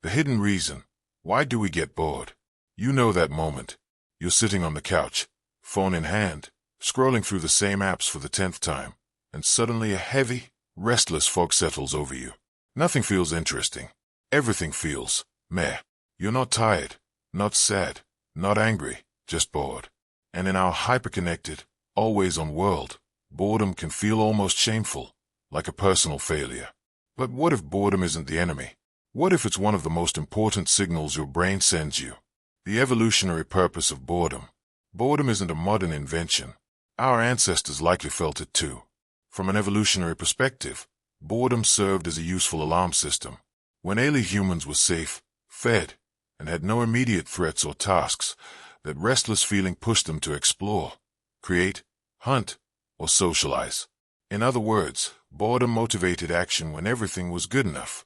The hidden reason. Why do we get bored? You know that moment. You're sitting on the couch, phone in hand, scrolling through the same apps for the 10th time, and suddenly a heavy, restless fog settles over you. Nothing feels interesting. Everything feels meh. You're not tired, not sad, not angry, just bored. And in our hyper-connected, always-on world, boredom can feel almost shameful, like a personal failure. But what if boredom isn't the enemy? What if it's one of the most important signals your brain sends you? The evolutionary purpose of boredom. Boredom isn't a modern invention. Our ancestors likely felt it too. From an evolutionary perspective, boredom served as a useful alarm system. When early humans were safe, fed, and had no immediate threats or tasks, that restless feeling pushed them to explore, create, hunt, or socialize. In other words, boredom motivated action when everything was good enough.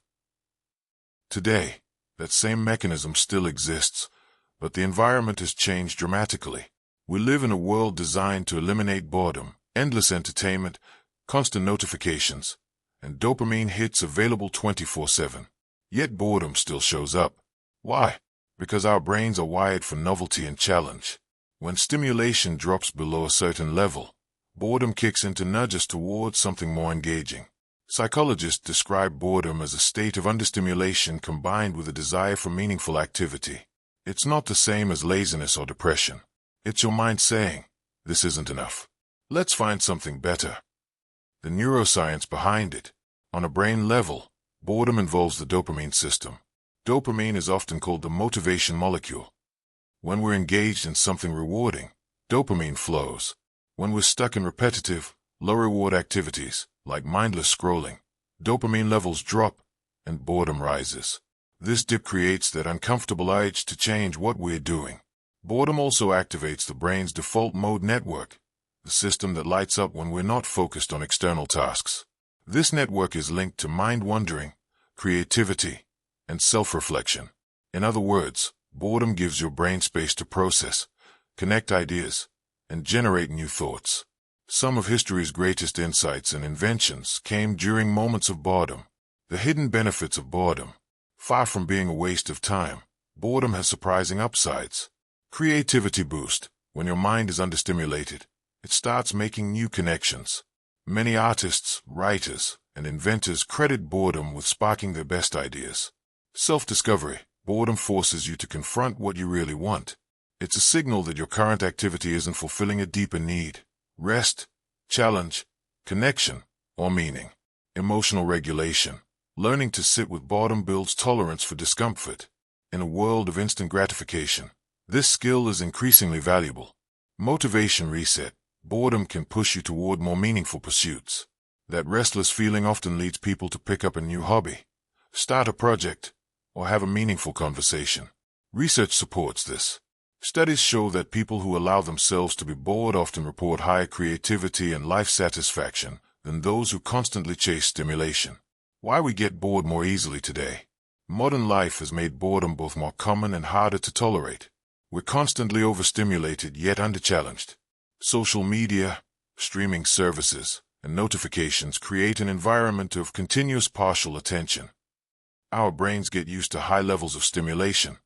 Today, that same mechanism still exists, but the environment has changed dramatically. We live in a world designed to eliminate boredom, endless entertainment, constant notifications, and dopamine hits available 24/7. Yet boredom still shows up. Why? Because our brains are wired for novelty and challenge. When stimulation drops below a certain level, boredom kicks in to nudge us towards something more engaging. Psychologists describe boredom as a state of understimulation combined with a desire for meaningful activity. It's not the same as laziness or depression. It's your mind saying, this isn't enough. Let's find something better. The neuroscience behind it. On a brain level, boredom involves the dopamine system. Dopamine is often called the motivation molecule. When we're engaged in something rewarding, dopamine flows. When we're stuck in repetitive, low-reward activities, like mindless scrolling, dopamine levels drop, and boredom rises. This dip creates that uncomfortable urge to change what we're doing. Boredom also activates the brain's default mode network, the system that lights up when we're not focused on external tasks. This network is linked to mind-wandering, creativity, and self-reflection. In other words, boredom gives your brain space to process, connect ideas, and generate new thoughts. Some of history's greatest insights and inventions came during moments of boredom. The hidden benefits of boredom. Far from being a waste of time, boredom has surprising upsides. Creativity boost. When your mind is understimulated, it starts making new connections. Many artists, writers, and inventors credit boredom with sparking their best ideas. Self-discovery. Boredom forces you to confront what you really want. It's a signal that your current activity isn't fulfilling a deeper need. Rest, challenge, connection, or meaning. Emotional regulation. Learning to sit with boredom builds tolerance for discomfort. In a world of instant gratification, this skill is increasingly valuable. Motivation reset. Boredom can push you toward more meaningful pursuits. That restless feeling often leads people to pick up a new hobby, start a project, or have a meaningful conversation. Research supports this. Studies show that people who allow themselves to be bored often report higher creativity and life satisfaction than those who constantly chase stimulation. Why we get bored more easily today. Modern life has made boredom both more common and harder to tolerate. We're constantly overstimulated yet underchallenged. Social media, streaming services, and notifications create an environment of continuous partial attention. Our brains get used to high levels of stimulation,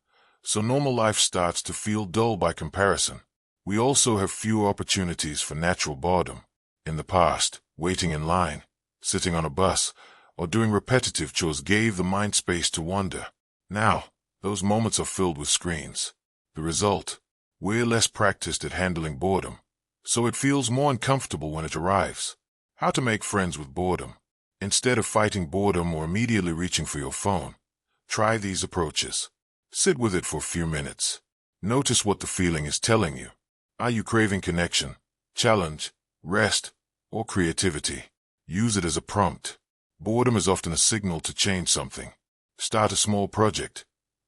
so normal life starts to feel dull by comparison. We also have fewer opportunities for natural boredom. In the past, waiting in line, sitting on a bus, or doing repetitive chores gave the mind space to wander. Now, those moments are filled with screens. The result? We're less practiced at handling boredom, so it feels more uncomfortable when it arrives. How to make friends with boredom. Instead of fighting boredom or immediately reaching for your phone, try these approaches. Sit with it for a few minutes. Notice what the feeling is telling you. Are you craving connection, challenge, rest, or creativity? Use it as a prompt. Boredom is often a signal to change something. Start a small project.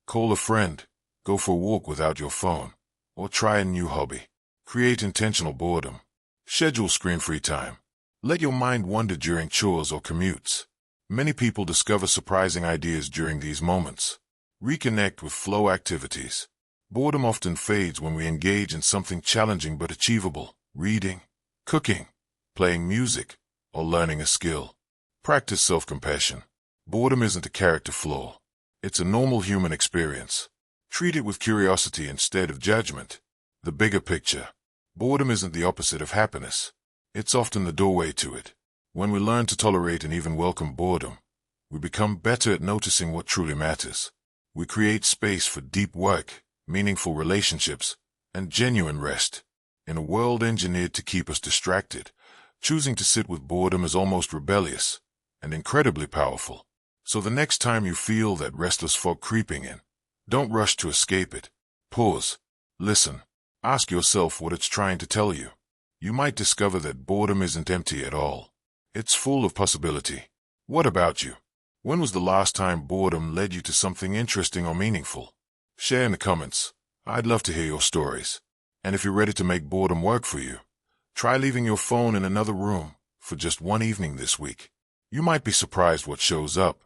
Call a friend. Go for a walk without your phone. Or try a new hobby. Create intentional boredom. Schedule screen-free time. Let your mind wander during chores or commutes. Many people discover surprising ideas during these moments. Reconnect with flow activities. Boredom often fades when we engage in something challenging but achievable. Reading, cooking, playing music, or learning a skill. Practice self-compassion. Boredom isn't a character flaw. It's a normal human experience. Treat it with curiosity instead of judgment. The bigger picture. Boredom isn't the opposite of happiness. It's often the doorway to it. When we learn to tolerate and even welcome boredom, we become better at noticing what truly matters. We create space for deep work, meaningful relationships, and genuine rest. In a world engineered to keep us distracted, choosing to sit with boredom is almost rebellious and incredibly powerful. So the next time you feel that restless fog creeping in, don't rush to escape it. Pause. Listen. Ask yourself what it's trying to tell you. You might discover that boredom isn't empty at all. It's full of possibility. What about you? When was the last time boredom led you to something interesting or meaningful? Share in the comments. I'd love to hear your stories. And if you're ready to make boredom work for you, try leaving your phone in another room for just one evening this week. You might be surprised what shows up.